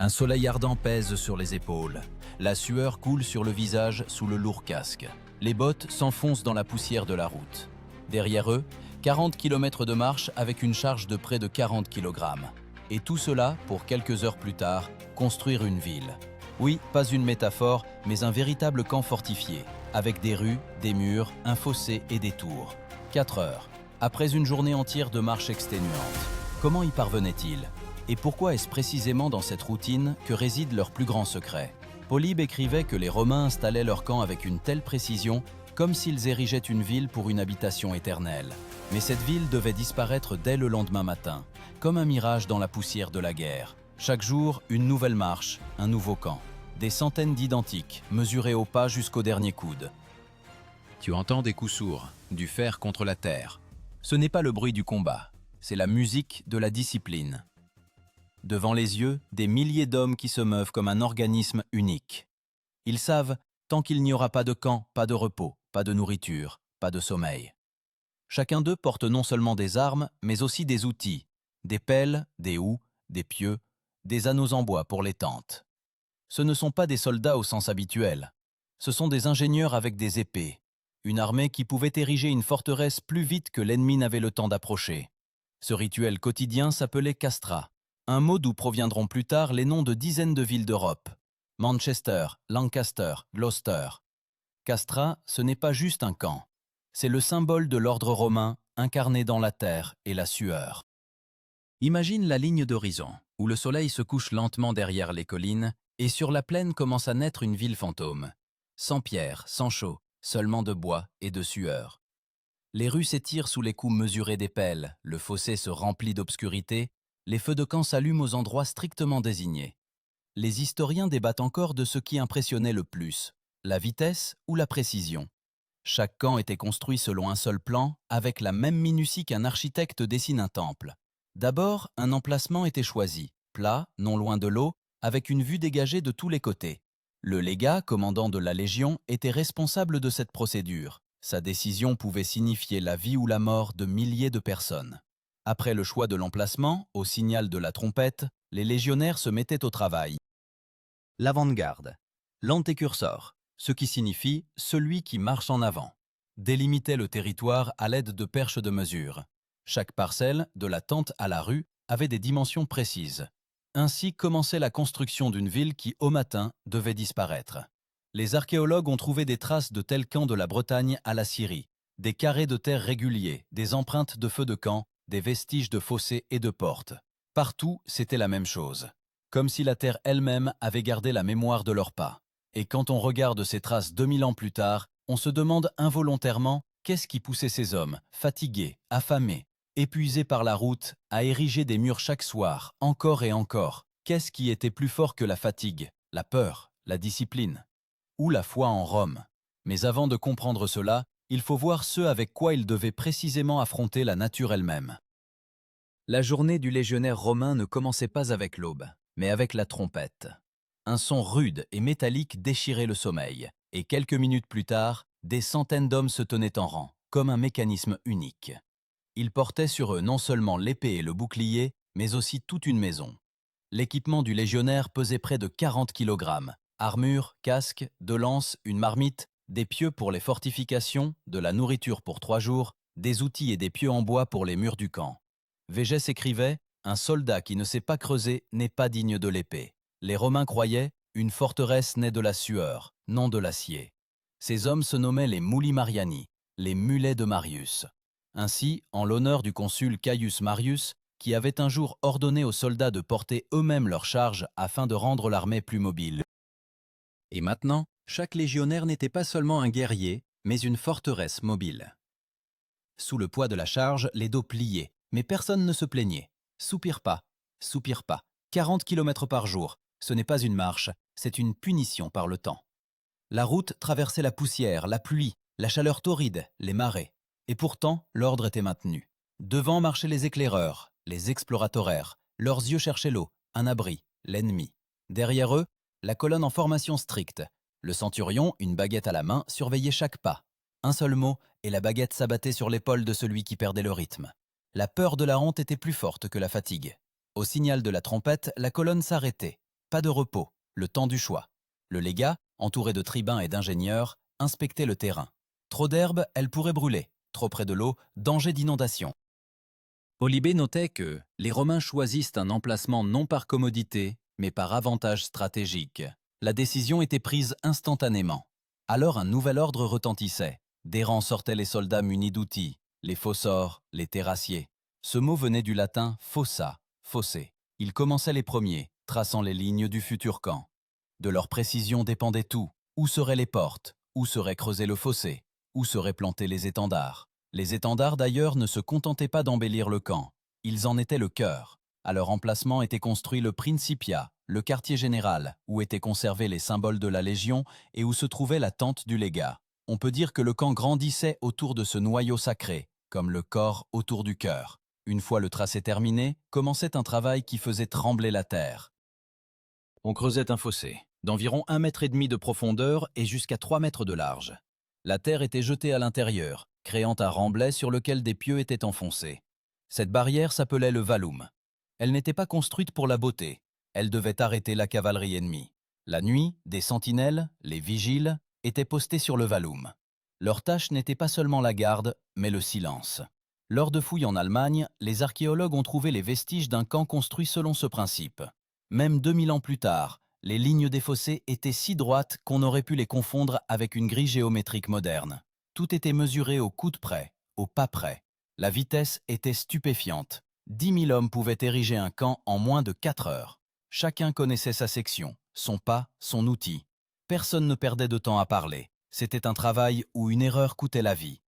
Un soleil ardent pèse sur les épaules. La sueur coule sur le visage sous le lourd casque. Les bottes s'enfoncent dans la poussière de la route. Derrière eux, 40 km de marche avec une charge de près de 40 kg. Et tout cela pour quelques heures plus tard, construire une ville. Oui, pas une métaphore, mais un véritable camp fortifié, avec des rues, des murs, un fossé et des tours. 4 heures, après une journée entière de marche exténuante. Comment y parvenaient-ils ? Et pourquoi est-ce précisément dans cette routine que réside leur plus grand secret ? Polybe écrivait que les Romains installaient leur camp avec une telle précision, comme s'ils érigeaient une ville pour une habitation éternelle. Mais cette ville devait disparaître dès le lendemain matin, comme un mirage dans la poussière de la guerre. Chaque jour, une nouvelle marche, un nouveau camp. Des centaines d'identiques, mesurés au pas jusqu'au dernier coude. Tu entends des coups sourds, du fer contre la terre. Ce n'est pas le bruit du combat, c'est la musique de la discipline. Devant les yeux, des milliers d'hommes qui se meuvent comme un organisme unique. Ils savent, tant qu'il n'y aura pas de camp, pas de repos, pas de nourriture, pas de sommeil. Chacun d'eux porte non seulement des armes, mais aussi des outils, des pelles, des houes, des pieux, des anneaux en bois pour les tentes. Ce ne sont pas des soldats au sens habituel. Ce sont des ingénieurs avec des épées, une armée qui pouvait ériger une forteresse plus vite que l'ennemi n'avait le temps d'approcher. Ce rituel quotidien s'appelait castra, un mot d'où proviendront plus tard les noms de dizaines de villes d'Europe. Manchester, Lancaster, Gloucester. Castra, ce n'est pas juste un camp. C'est le symbole de l'ordre romain incarné dans la terre et la sueur. Imagine la ligne d'horizon, où le soleil se couche lentement derrière les collines et sur la plaine commence à naître une ville fantôme. Sans pierre, sans chaux, seulement de bois et de sueur. Les rues s'étirent sous les coups mesurés des pelles, le fossé se remplit d'obscurité, les feux de camp s'allument aux endroits strictement désignés. Les historiens débattent encore de ce qui impressionnait le plus, la vitesse ou la précision. Chaque camp était construit selon un seul plan, avec la même minutie qu'un architecte dessine un temple. D'abord, un emplacement était choisi, plat, non loin de l'eau, avec une vue dégagée de tous les côtés. Le légat, commandant de la Légion, était responsable de cette procédure. Sa décision pouvait signifier la vie ou la mort de milliers de personnes. Après le choix de l'emplacement, au signal de la trompette, les légionnaires se mettaient au travail. L'avant-garde, l'antécursor, ce qui signifie « celui qui marche en avant », délimitait le territoire à l'aide de perches de mesure. Chaque parcelle, de la tente à la rue, avait des dimensions précises. Ainsi commençait la construction d'une ville qui, au matin, devait disparaître. Les archéologues ont trouvé des traces de tels camps de la Bretagne à la Syrie, des carrés de terre réguliers, des empreintes de feux de camp, des vestiges de fossés et de portes. Partout, c'était la même chose. Comme si la terre elle-même avait gardé la mémoire de leurs pas. Et quand on regarde ces traces 2000 ans plus tard, on se demande involontairement qu'est-ce qui poussait ces hommes, fatigués, affamés, épuisés par la route, à ériger des murs chaque soir, encore et encore. Qu'est-ce qui était plus fort que la fatigue, la peur, la discipline ou la foi en Rome? Mais avant de comprendre cela, il faut voir ce avec quoi ils devaient précisément affronter la nature elle-même. La journée du légionnaire romain ne commençait pas avec l'aube, mais avec la trompette. Un son rude et métallique déchirait le sommeil, et quelques minutes plus tard, des centaines d'hommes se tenaient en rang, comme un mécanisme unique. Ils portaient sur eux non seulement l'épée et le bouclier, mais aussi toute une maison. L'équipement du légionnaire pesait près de 40 kg. Armure, casque, 2 lances, une marmite, des pieux pour les fortifications, de la nourriture pour 3 jours, des outils et des pieux en bois pour les murs du camp. Végès écrivait « Un soldat qui ne sait pas creuser n'est pas digne de l'épée ». Les Romains croyaient « Une forteresse naît de la sueur, non de l'acier ». Ces hommes se nommaient les Muli Mariani, les mulets de Marius. Ainsi, en l'honneur du consul Caius Marius, qui avait un jour ordonné aux soldats de porter eux-mêmes leurs charges afin de rendre l'armée plus mobile. Et maintenant, chaque légionnaire n'était pas seulement un guerrier, mais une forteresse mobile. Sous le poids de la charge, les dos pliaient, mais personne ne se plaignait. Soupire pas, 40 km par jour, ce n'est pas une marche, c'est une punition par le temps. La route traversait la poussière, la pluie, la chaleur torride, les marées. Et pourtant, l'ordre était maintenu. Devant marchaient les éclaireurs, les explorateurs, leurs yeux cherchaient l'eau, un abri, l'ennemi. Derrière eux, la colonne en formation stricte. Le centurion, une baguette à la main, surveillait chaque pas. Un seul mot, et la baguette s'abattait sur l'épaule de celui qui perdait le rythme. La peur de la honte était plus forte que la fatigue. Au signal de la trompette, la colonne s'arrêtait. pas de repos, le temps du choix. Le légat, entouré de tribuns et d'ingénieurs, inspectait le terrain. Trop d'herbe, elle pourrait brûler. Trop près de l'eau, danger d'inondation. Polybée notait que les Romains choisissent un emplacement non par commodité, mais par avantage stratégique. La décision était prise instantanément. Alors un nouvel ordre retentissait. Des rangs sortaient les soldats munis d'outils, les fossors, les terrassiers. Ce mot venait du latin fossa, fossé. Ils commençaient les premiers, traçant les lignes du futur camp. De leur précision dépendait tout. Où seraient les portes? Où serait creusé le fossé? Où seraient plantés les étendards? Les étendards d'ailleurs ne se contentaient pas d'embellir le camp. Ils en étaient le cœur. À leur emplacement était construit le Principia, le quartier général, où étaient conservés les symboles de la Légion et où se trouvait la tente du légat. On peut dire que le camp grandissait autour de ce noyau sacré, comme le corps autour du cœur. Une fois le tracé terminé, commençait un travail qui faisait trembler la terre. On creusait un fossé, d'environ 1,5 mètre de profondeur et jusqu'à 3 mètres de large. La terre était jetée à l'intérieur, créant un remblai sur lequel des pieux étaient enfoncés. Cette barrière s'appelait le vallum. Elle n'était pas construite pour la beauté. Elle devait arrêter la cavalerie ennemie. La nuit, des sentinelles, les vigiles, étaient postés sur le vallum. Leur tâche n'était pas seulement la garde, mais le silence. Lors de fouilles en Allemagne, les archéologues ont trouvé les vestiges d'un camp construit selon ce principe. Même 2000 ans plus tard, les lignes des fossés étaient si droites qu'on aurait pu les confondre avec une grille géométrique moderne. Tout était mesuré au coude près, au pas près. La vitesse était stupéfiante. 10 000 hommes pouvaient ériger un camp en moins de 4 heures. Chacun connaissait sa section, son pas, son outil. Personne ne perdait de temps à parler. C'était un travail où une erreur coûtait la vie.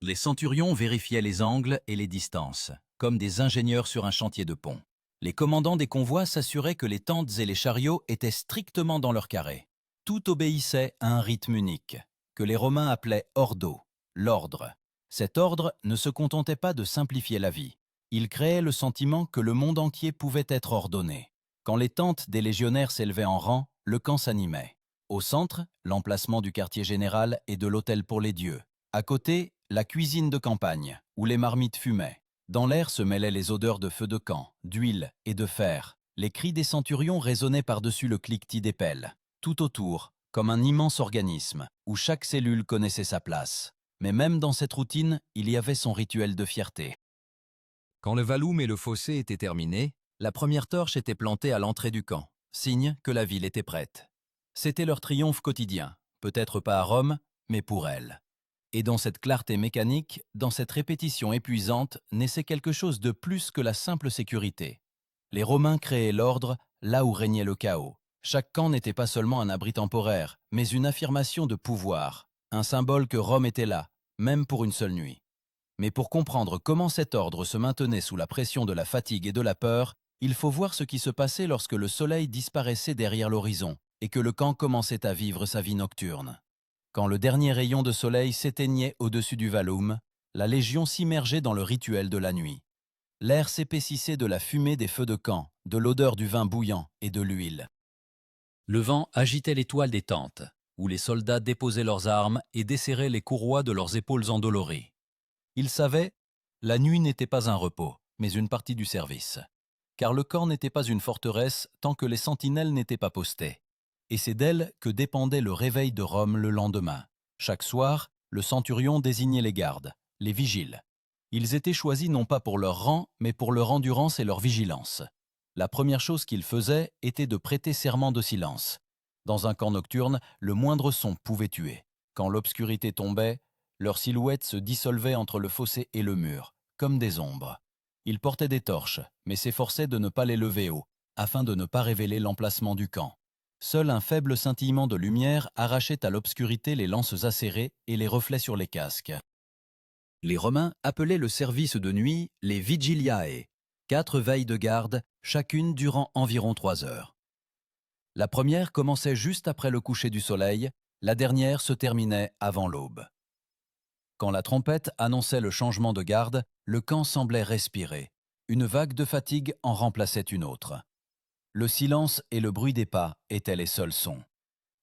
Les centurions vérifiaient les angles et les distances, comme des ingénieurs sur un chantier de pont. Les commandants des convois s'assuraient que les tentes et les chariots étaient strictement dans leur carré. Tout obéissait à un rythme unique, que les Romains appelaient ordo, l'ordre. Cet ordre ne se contentait pas de simplifier la vie. Il créait le sentiment que le monde entier pouvait être ordonné. Quand les tentes des légionnaires s'élevaient en rang, le camp s'animait. Au centre, l'emplacement du quartier général et de l'hôtel pour les dieux. À côté, la cuisine de campagne, où les marmites fumaient. Dans l'air se mêlaient les odeurs de feu de camp, d'huile et de fer. Les cris des centurions résonnaient par-dessus le cliquetis des pelles. Tout autour, comme un immense organisme, où chaque cellule connaissait sa place. Mais même dans cette routine, il y avait son rituel de fierté. Quand le vallum et le fossé étaient terminés, la première torche était plantée à l'entrée du camp, signe que la ville était prête. C'était leur triomphe quotidien, peut-être pas à Rome, mais pour elle. Et dans cette clarté mécanique, dans cette répétition épuisante, naissait quelque chose de plus que la simple sécurité. Les Romains créaient l'ordre là où régnait le chaos. Chaque camp n'était pas seulement un abri temporaire, mais une affirmation de pouvoir, un symbole que Rome était là, même pour une seule nuit. Mais pour comprendre comment cet ordre se maintenait sous la pression de la fatigue et de la peur, il faut voir ce qui se passait lorsque le soleil disparaissait derrière l'horizon et que le camp commençait à vivre sa vie nocturne. Quand le dernier rayon de soleil s'éteignait au-dessus du vallum, la légion s'immergeait dans le rituel de la nuit. L'air s'épaississait de la fumée des feux de camp, de l'odeur du vin bouillant et de l'huile. Le vent agitait les toiles des tentes, où les soldats déposaient leurs armes et desserraient les courroies de leurs épaules endolories. Ils savaient, la nuit n'était pas un repos, mais une partie du service. Car le camp n'était pas une forteresse tant que les sentinelles n'étaient pas postées. Et c'est d'elles que dépendait le réveil de Rome le lendemain. Chaque soir, le centurion désignait les gardes, les vigiles. Ils étaient choisis non pas pour leur rang, mais pour leur endurance et leur vigilance. La première chose qu'ils faisaient était de prêter serment de silence. Dans un camp nocturne, le moindre son pouvait tuer. Quand l'obscurité tombait, leurs silhouettes se dissolvaient entre le fossé et le mur, comme des ombres. Ils portaient des torches, mais s'efforçaient de ne pas les lever haut, afin de ne pas révéler l'emplacement du camp. Seul un faible scintillement de lumière arrachait à l'obscurité les lances acérées et les reflets sur les casques. Les Romains appelaient le service de nuit les vigiliae, 4 veilles de garde, chacune durant environ 3 heures. La première commençait juste après le coucher du soleil, la dernière se terminait avant l'aube. Quand la trompette annonçait le changement de garde, le camp semblait respirer. Une vague de fatigue en remplaçait une autre. Le silence et le bruit des pas étaient les seuls sons.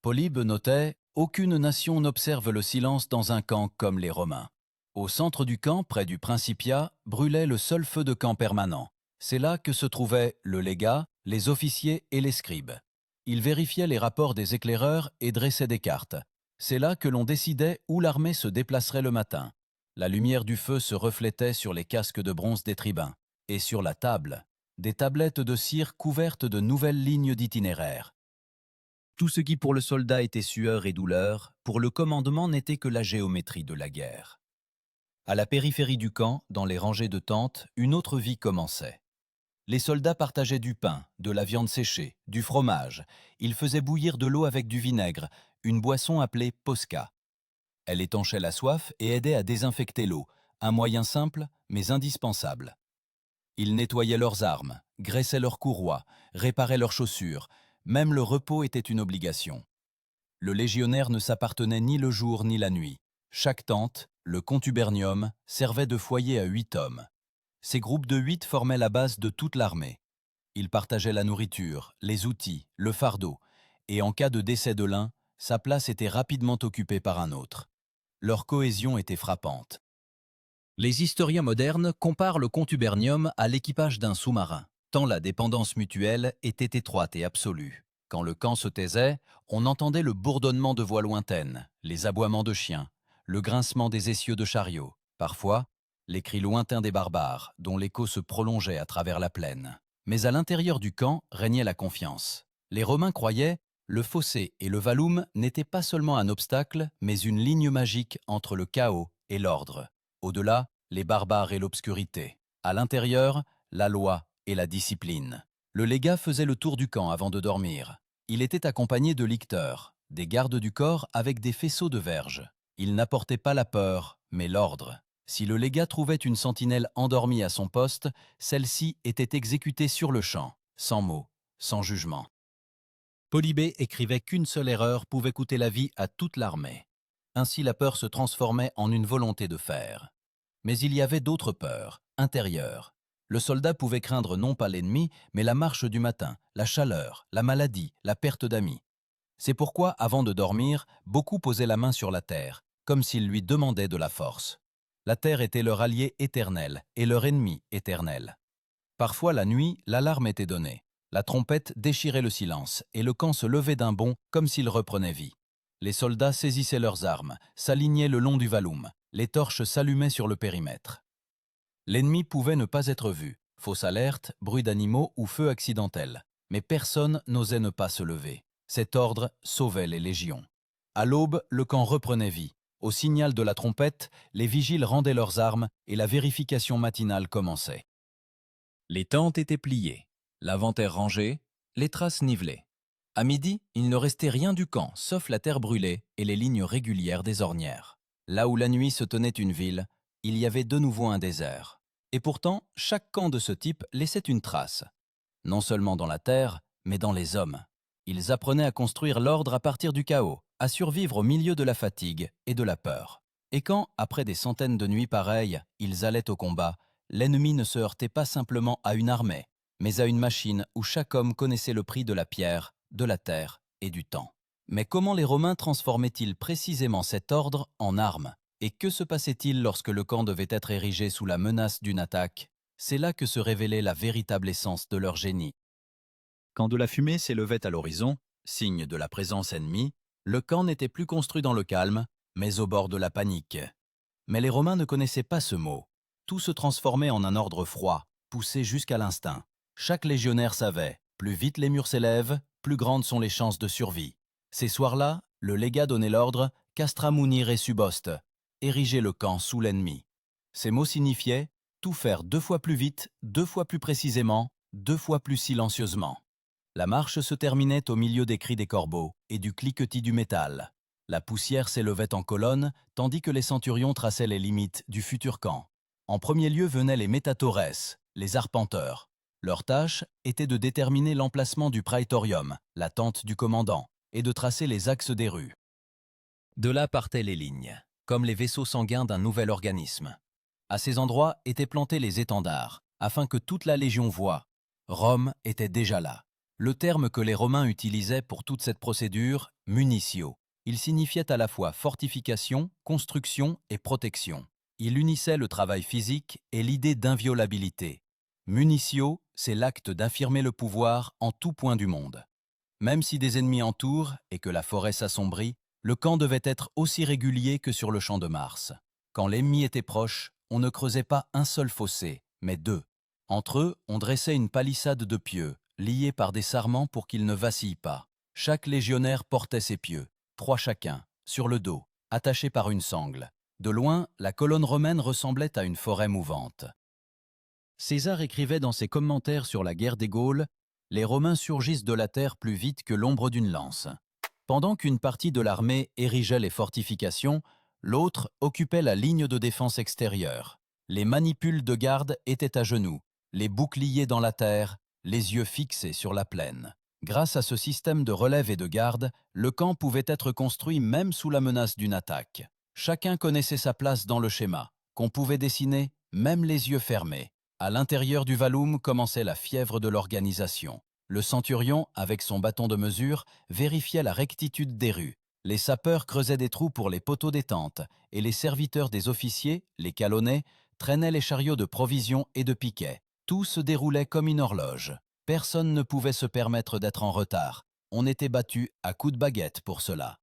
Polybe notait « Aucune nation n'observe le silence dans un camp comme les Romains ». Au centre du camp, près du Principia, brûlait le seul feu de camp permanent. C'est là que se trouvaient le légat, les officiers et les scribes. Ils vérifiaient les rapports des éclaireurs et dressaient des cartes. C'est là que l'on décidait où l'armée se déplacerait le matin. La lumière du feu se reflétait sur les casques de bronze des tribuns. Et sur la table, des tablettes de cire couvertes de nouvelles lignes d'itinéraire. Tout ce qui pour le soldat était sueur et douleur, pour le commandement n'était que la géométrie de la guerre. À la périphérie du camp, dans les rangées de tentes, une autre vie commençait. Les soldats partageaient du pain, de la viande séchée, du fromage. Ils faisaient bouillir de l'eau avec du vinaigre, une boisson appelée posca. Elle étanchait la soif et aidait à désinfecter l'eau, un moyen simple mais indispensable. Ils nettoyaient leurs armes, graissaient leurs courroies, réparaient leurs chaussures. Même le repos était une obligation. Le légionnaire ne s'appartenait ni le jour ni la nuit. Chaque tente, le contubernium, servait de foyer à 8 hommes. Ces groupes de 8 formaient la base de toute l'armée. Ils partageaient la nourriture, les outils, le fardeau, et en cas de décès de l'un, sa place était rapidement occupée par un autre. Leur cohésion était frappante. Les historiens modernes comparent le contubernium à l'équipage d'un sous-marin, tant la dépendance mutuelle était étroite et absolue. Quand le camp se taisait, on entendait le bourdonnement de voix lointaines, les aboiements de chiens, le grincement des essieux de chariots, parfois les cris lointains des barbares, dont l'écho se prolongeait à travers la plaine. Mais à l'intérieur du camp régnait la confiance. Les Romains croyaient le fossé et le vallum n'étaient pas seulement un obstacle, mais une ligne magique entre le chaos et l'ordre. Au-delà, les barbares et l'obscurité. À l'intérieur, la loi et la discipline. Le légat faisait le tour du camp avant de dormir. Il était accompagné de licteurs, des gardes du corps avec des faisceaux de verges. Il n'apportait pas la peur, mais l'ordre. Si le légat trouvait une sentinelle endormie à son poste, celle-ci était exécutée sur le champ, sans mots, sans jugement. Polybée écrivait qu'une seule erreur pouvait coûter la vie à toute l'armée. Ainsi la peur se transformait en une volonté de faire. Mais il y avait d'autres peurs, intérieures. Le soldat pouvait craindre non pas l'ennemi, mais la marche du matin, la chaleur, la maladie, la perte d'amis. C'est pourquoi, avant de dormir, beaucoup posaient la main sur la terre, comme s'ils lui demandaient de la force. La terre était leur allié éternel et leur ennemi éternel. Parfois, la nuit, l'alarme était donnée. La trompette déchirait le silence et le camp se levait d'un bond comme s'il reprenait vie. Les soldats saisissaient leurs armes, s'alignaient le long du vallum. Les torches s'allumaient sur le périmètre. L'ennemi pouvait ne pas être vu, fausse alerte, bruit d'animaux ou feu accidentel. Mais personne n'osait ne pas se lever. Cet ordre sauvait les légions. À l'aube, le camp reprenait vie. Au signal de la trompette, les vigiles rendaient leurs armes et la vérification matinale commençait. Les tentes étaient pliées, l'inventaire rangé, les traces nivelées. À midi, il ne restait rien du camp, sauf la terre brûlée et les lignes régulières des ornières. Là où la nuit se tenait une ville, il y avait de nouveau un désert. Et pourtant, chaque camp de ce type laissait une trace. Non seulement dans la terre, mais dans les hommes. Ils apprenaient à construire l'ordre à partir du chaos, à survivre au milieu de la fatigue et de la peur. Et quand, après des centaines de nuits pareilles, ils allaient au combat, l'ennemi ne se heurtait pas simplement à une armée, mais à une machine où chaque homme connaissait le prix de la pierre, de la terre et du temps. Mais comment les Romains transformaient-ils précisément cet ordre en armes? Et que se passait-il lorsque le camp devait être érigé sous la menace d'une attaque? C'est là que se révélait la véritable essence de leur génie. Quand de la fumée s'élevait à l'horizon, signe de la présence ennemie, le camp n'était plus construit dans le calme, mais au bord de la panique. Mais les Romains ne connaissaient pas ce mot. Tout se transformait en un ordre froid, poussé jusqu'à l'instinct. Chaque légionnaire savait, plus vite les murs s'élèvent, plus grandes sont les chances de survie. Ces soirs-là, le légat donnait l'ordre « castra munire subost », ériger le camp sous l'ennemi. Ces mots signifiaient tout faire 2 fois plus vite, 2 fois plus précisément, 2 fois plus silencieusement. La marche se terminait au milieu des cris des corbeaux et du cliquetis du métal. La poussière s'élevait en colonne, tandis que les centurions traçaient les limites du futur camp. En premier lieu venaient les métatores, les arpenteurs. Leur tâche était de déterminer l'emplacement du praetorium, la tente du commandant, et de tracer les axes des rues. De là partaient les lignes, comme les vaisseaux sanguins d'un nouvel organisme. À ces endroits étaient plantés les étendards, afin que toute la légion voie. Rome était déjà là. Le terme que les Romains utilisaient pour toute cette procédure, munitio, il signifiait à la fois fortification, construction et protection. Il unissait le travail physique et l'idée d'inviolabilité. Munitio c'est l'acte d'affirmer le pouvoir en tout point du monde. Même si des ennemis entourent et que la forêt s'assombrit, le camp devait être aussi régulier que sur le champ de Mars. Quand l'ennemi était proche, on ne creusait pas un seul fossé, mais deux. Entre eux, on dressait une palissade de pieux, liés par des sarments pour qu'ils ne vacillent pas. Chaque légionnaire portait ses pieux, 3 chacun, sur le dos, attachés par une sangle. De loin, la colonne romaine ressemblait à une forêt mouvante. César écrivait dans ses commentaires sur la guerre des Gaules « Les Romains surgissent de la terre plus vite que l'ombre d'une lance ». Pendant qu'une partie de l'armée érigeait les fortifications, l'autre occupait la ligne de défense extérieure. Les manipules de garde étaient à genoux, les boucliers dans la terre, les yeux fixés sur la plaine. Grâce à ce système de relève et de garde, le camp pouvait être construit même sous la menace d'une attaque. Chacun connaissait sa place dans le schéma, qu'on pouvait dessiner même les yeux fermés. À l'intérieur du vallum commençait la fièvre de l'organisation. Le centurion, avec son bâton de mesure, vérifiait la rectitude des rues. Les sapeurs creusaient des trous pour les poteaux des tentes, et les serviteurs des officiers, les calonnais, traînaient les chariots de provisions et de piquets. Tout se déroulait comme une horloge. Personne ne pouvait se permettre d'être en retard. On était battu à coups de baguette pour cela.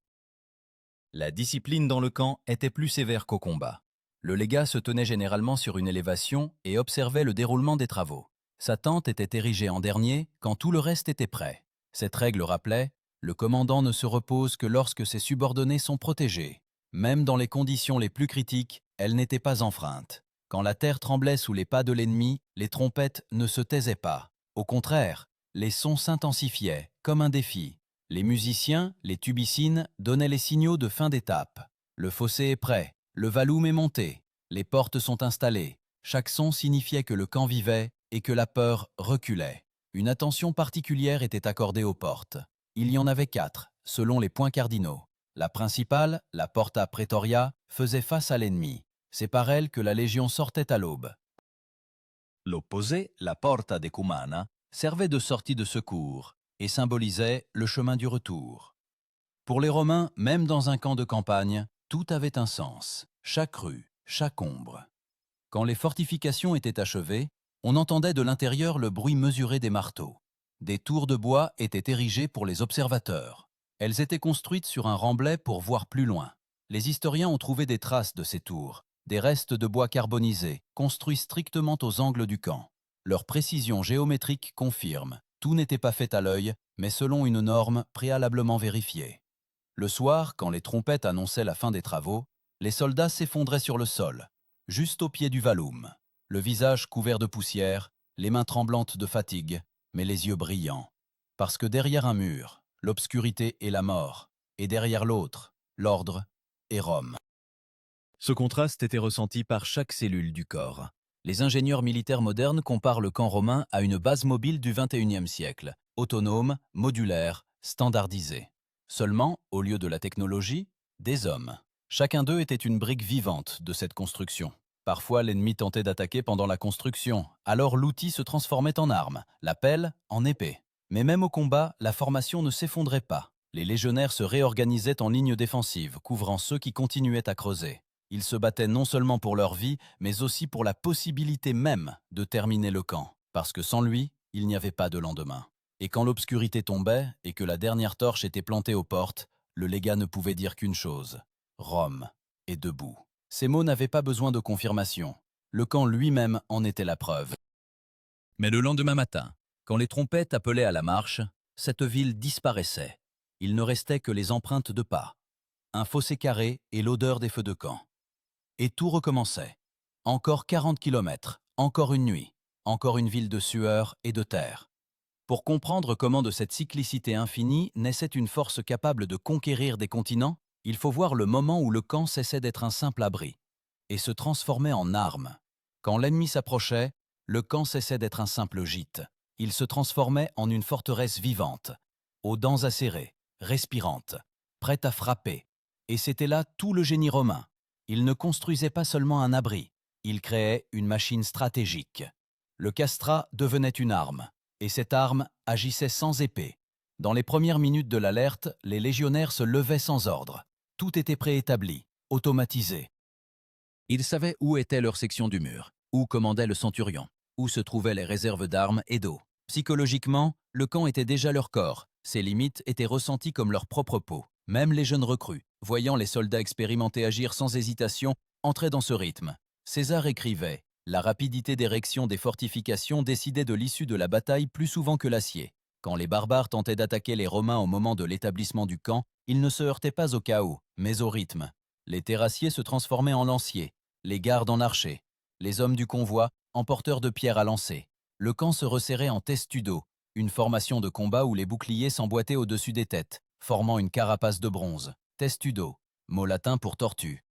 La discipline dans le camp était plus sévère qu'au combat. Le légat se tenait généralement sur une élévation et observait le déroulement des travaux. Sa tente était érigée en dernier quand tout le reste était prêt. Cette règle rappelait « Le commandant ne se repose que lorsque ses subordonnés sont protégés ». Même dans les conditions les plus critiques, elle n'était pas enfreinte. Quand la terre tremblait sous les pas de l'ennemi, les trompettes ne se taisaient pas. Au contraire, les sons s'intensifiaient, comme un défi. Les musiciens, les tubicines, donnaient les signaux de fin d'étape. Le fossé est prêt, le vallum est monté, les portes sont installées. Chaque son signifiait que le camp vivait et que la peur reculait. Une attention particulière était accordée aux portes. Il y en avait 4, selon les points cardinaux. La principale, la Porta Praetoria, faisait face à l'ennemi. C'est par elle que la légion sortait à l'aube. L'opposé, la Porta Decumana, servait de sortie de secours et symbolisait le chemin du retour. Pour les Romains, même dans un camp de campagne, tout avait un sens, chaque rue, chaque ombre. Quand les fortifications étaient achevées, on entendait de l'intérieur le bruit mesuré des marteaux. Des tours de bois étaient érigées pour les observateurs. Elles étaient construites sur un remblai pour voir plus loin. Les historiens ont trouvé des traces de ces tours, des restes de bois carbonisés, construits strictement aux angles du camp. Leur précision géométrique confirme. Tout n'était pas fait à l'œil, mais selon une norme préalablement vérifiée. Le soir, quand les trompettes annonçaient la fin des travaux, les soldats s'effondraient sur le sol, juste au pied du vallum, le visage couvert de poussière, les mains tremblantes de fatigue, mais les yeux brillants. Parce que derrière un mur, l'obscurité et la mort, et derrière l'autre, l'ordre et Rome. Ce contraste était ressenti par chaque cellule du corps. Les ingénieurs militaires modernes comparent le camp romain à une base mobile du XXIe siècle, autonome, modulaire, standardisée. Seulement, au lieu de la technologie, des hommes. Chacun d'eux était une brique vivante de cette construction. Parfois, l'ennemi tentait d'attaquer pendant la construction, alors l'outil se transformait en arme, la pelle en épée. Mais même au combat, la formation ne s'effondrait pas. Les légionnaires se réorganisaient en ligne défensive, couvrant ceux qui continuaient à creuser. Ils se battaient non seulement pour leur vie, mais aussi pour la possibilité même de terminer le camp, parce que sans lui, il n'y avait pas de lendemain. Et quand l'obscurité tombait et que la dernière torche était plantée aux portes, le légat ne pouvait dire qu'une chose : Rome est debout. Ces mots n'avaient pas besoin de confirmation. Le camp lui-même en était la preuve. Mais le lendemain matin, quand les trompettes appelaient à la marche, cette ville disparaissait. Il ne restait que les empreintes de pas, un fossé carré et l'odeur des feux de camp. Et tout recommençait. Encore 40 kilomètres, encore une nuit, encore une ville de sueur et de terre. Pour comprendre comment de cette cyclicité infinie naissait une force capable de conquérir des continents, il faut voir le moment où le camp cessait d'être un simple abri et se transformait en arme. Quand l'ennemi s'approchait, le camp cessait d'être un simple gîte. Il se transformait en une forteresse vivante, aux dents acérées, respirante, prête à frapper. Et c'était là tout le génie romain. Il ne construisait pas seulement un abri, il créait une machine stratégique. Le castrat devenait une arme, et cette arme agissait sans épée. Dans les premières minutes de l'alerte, les légionnaires se levaient sans ordre. Tout était préétabli, automatisé. Ils savaient où était leur section du mur, où commandait le centurion. où se trouvaient les réserves d'armes et d'eau. Psychologiquement, le camp était déjà leur corps. Ses limites étaient ressenties comme leur propre peau. Même les jeunes recrues, voyant les soldats expérimentés agir sans hésitation, entraient dans ce rythme. César écrivait « La rapidité d'érection des fortifications décidait de l'issue de la bataille plus souvent que l'acier. Quand les barbares tentaient d'attaquer les Romains au moment de l'établissement du camp, ils ne se heurtaient pas au chaos, mais au rythme. Les terrassiers se transformaient en lanciers, les gardes en archers, les hommes du convoi en porteurs de pierres à lancer. Le camp se resserrait en testudo, une formation de combat où les boucliers s'emboîtaient au-dessus des têtes, formant une carapace de bronze. Testudo, mot latin pour tortue.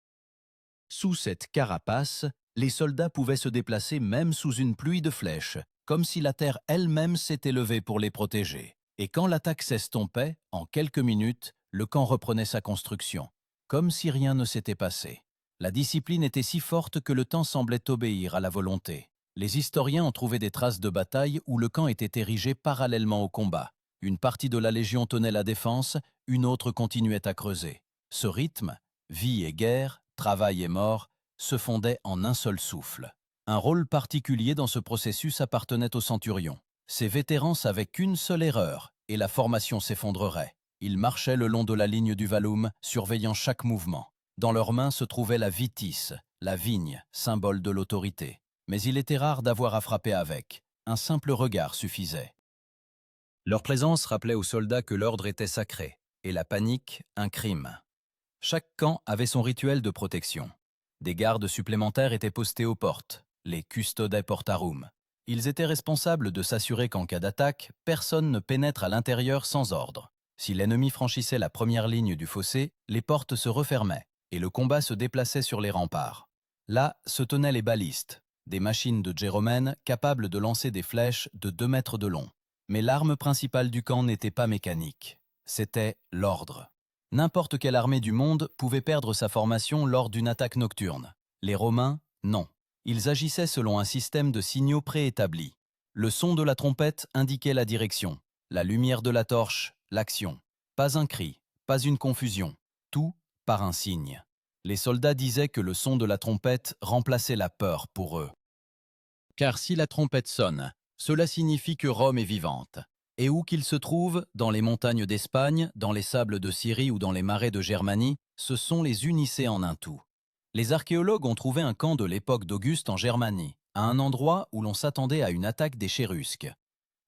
Sous cette carapace, les soldats pouvaient se déplacer même sous une pluie de flèches, comme si la terre elle-même s'était levée pour les protéger. Et quand l'attaque s'estompait, en quelques minutes, le camp reprenait sa construction, comme si rien ne s'était passé. La discipline était si forte que le temps semblait obéir à la volonté. Les historiens ont trouvé des traces de bataille où le camp était érigé parallèlement au combat. Une partie de la légion tenait la défense, une autre continuait à creuser. Ce rythme, vie et guerre, travail et mort, se fondait en un seul souffle. Un rôle particulier dans ce processus appartenait aux centurions. Ces vétérans savaient qu'une seule erreur, et la formation s'effondrerait. Ils marchaient le long de la ligne du Vallum, surveillant chaque mouvement. Dans leurs mains se trouvait la vitis, la vigne, symbole de l'autorité. Mais il était rare d'avoir à frapper avec. Un simple regard suffisait. Leur présence rappelait aux soldats que l'ordre était sacré, et la panique, un crime. Chaque camp avait son rituel de protection. Des gardes supplémentaires étaient postés aux portes, les custodes portarum. Ils étaient responsables de s'assurer qu'en cas d'attaque, personne ne pénètre à l'intérieur sans ordre. Si l'ennemi franchissait la première ligne du fossé, les portes se refermaient, et le combat se déplaçait sur les remparts. Là se tenaient les balistes, des machines de géromène capables de lancer des flèches de 2 mètres de long. Mais l'arme principale du camp n'était pas mécanique, c'était l'ordre. N'importe quelle armée du monde pouvait perdre sa formation lors d'une attaque nocturne. Les Romains, non. Ils agissaient selon un système de signaux préétablis. Le son de la trompette indiquait la direction, la lumière de la torche, l'action. Pas un cri, pas une confusion, tout par un signe. Les soldats disaient que le son de la trompette remplaçait la peur pour eux. Car si la trompette sonne, cela signifie que Rome est vivante. Et où qu'il se trouve, dans les montagnes d'Espagne, dans les sables de Syrie ou dans les marais de Germanie, ce son les unissait en un tout. Les archéologues ont trouvé un camp de l'époque d'Auguste en Germanie, à un endroit où l'on s'attendait à une attaque des Chérusques.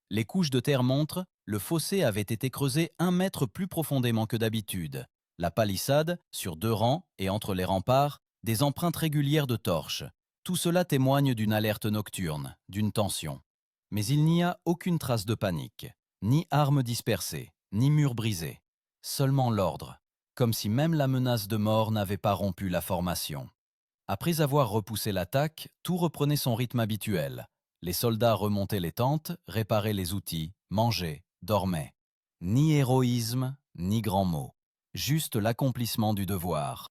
Les couches de terre montrent, le fossé avait été creusé 1 mètre plus profondément que d'habitude. La palissade, sur 2 rangs et entre les remparts, des empreintes régulières de torches. Tout cela témoigne d'une alerte nocturne, d'une tension. Mais il n'y a aucune trace de panique, ni armes dispersées, ni murs brisés. Seulement l'ordre, comme si même la menace de mort n'avait pas rompu la formation. Après avoir repoussé l'attaque, tout reprenait son rythme habituel. Les soldats remontaient les tentes, réparaient les outils, mangeaient, dormaient. Ni héroïsme, ni grands mots, juste l'accomplissement du devoir.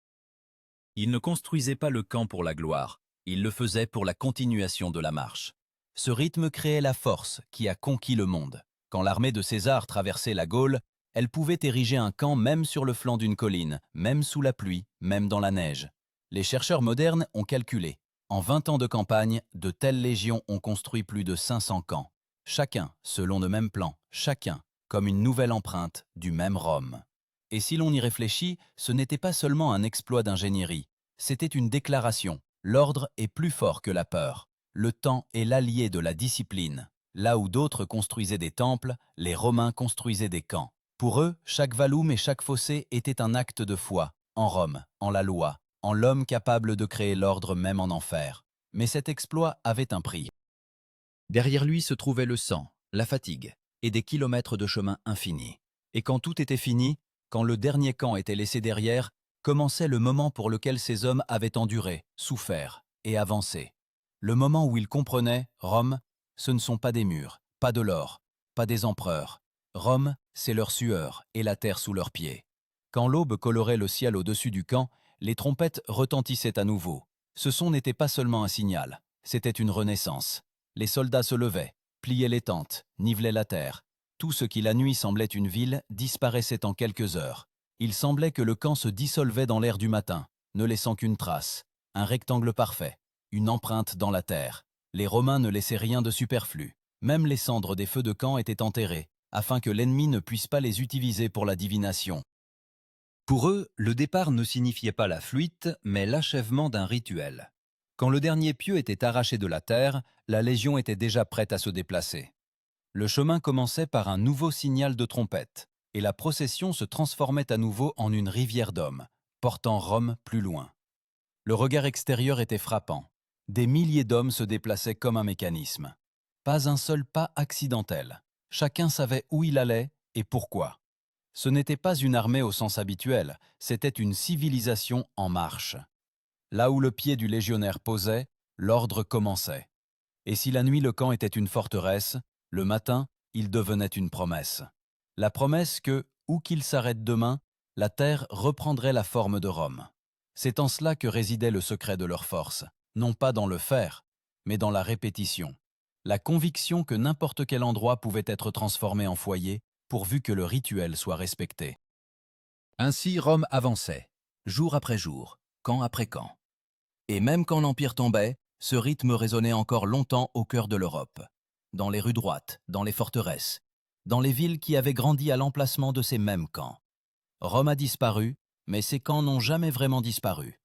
Ils ne construisaient pas le camp pour la gloire, ils le faisaient pour la continuation de la marche. Ce rythme créait la force qui a conquis le monde. Quand l'armée de César traversait la Gaule, elle pouvait ériger un camp même sur le flanc d'une colline, même sous la pluie, même dans la neige. Les chercheurs modernes ont calculé. En 20 ans de campagne, de telles légions ont construit plus de 500 camps. Chacun selon le même plan, chacun comme une nouvelle empreinte du même Rome. Et si l'on y réfléchit, ce n'était pas seulement un exploit d'ingénierie, c'était une déclaration. L'ordre est plus fort que la peur. Le temps est l'allié de la discipline. Là où d'autres construisaient des temples, les Romains construisaient des camps. Pour eux, chaque vallum et chaque fossé était un acte de foi, en Rome, en la loi, en l'homme capable de créer l'ordre même en enfer. Mais cet exploit avait un prix. Derrière lui se trouvait le sang, la fatigue, et des kilomètres de chemin infini. Et quand tout était fini, quand le dernier camp était laissé derrière, commençait le moment pour lequel ces hommes avaient enduré, souffert et avancé. Le moment où ils comprenaient, Rome, ce ne sont pas des murs, pas de l'or, pas des empereurs. Rome, c'est leur sueur et la terre sous leurs pieds. Quand l'aube colorait le ciel au-dessus du camp, les trompettes retentissaient à nouveau. Ce son n'était pas seulement un signal, c'était une renaissance. Les soldats se levaient, pliaient les tentes, nivelaient la terre. Tout ce qui la nuit semblait une ville disparaissait en quelques heures. Il semblait que le camp se dissolvait dans l'air du matin, ne laissant qu'une trace, un rectangle parfait, une empreinte dans la terre. Les Romains ne laissaient rien de superflu. Même les cendres des feux de camp étaient enterrées, afin que l'ennemi ne puisse pas les utiliser pour la divination. Pour eux, le départ ne signifiait pas la fuite, mais l'achèvement d'un rituel. Quand le dernier pieu était arraché de la terre, la légion était déjà prête à se déplacer. Le chemin commençait par un nouveau signal de trompette, et la procession se transformait à nouveau en une rivière d'hommes, portant Rome plus loin. Le regard extérieur était frappant. Des milliers d'hommes se déplaçaient comme un mécanisme. Pas un seul pas accidentel. Chacun savait où il allait et pourquoi. Ce n'était pas une armée au sens habituel, c'était une civilisation en marche. Là où le pied du légionnaire posait, l'ordre commençait. Et si la nuit le camp était une forteresse, le matin, il devenait une promesse. La promesse que, où qu'il s'arrête demain, la terre reprendrait la forme de Rome. C'est en cela que résidait le secret de leur force, non pas dans le faire, mais dans la répétition. La conviction que n'importe quel endroit pouvait être transformé en foyer, pourvu que le rituel soit respecté. Ainsi Rome avançait, jour après jour, camp après camp. Et même quand l'Empire tombait, ce rythme résonnait encore longtemps au cœur de l'Europe, dans les rues droites, dans les forteresses, dans les villes qui avaient grandi à l'emplacement de ces mêmes camps. Rome a disparu, mais ces camps n'ont jamais vraiment disparu.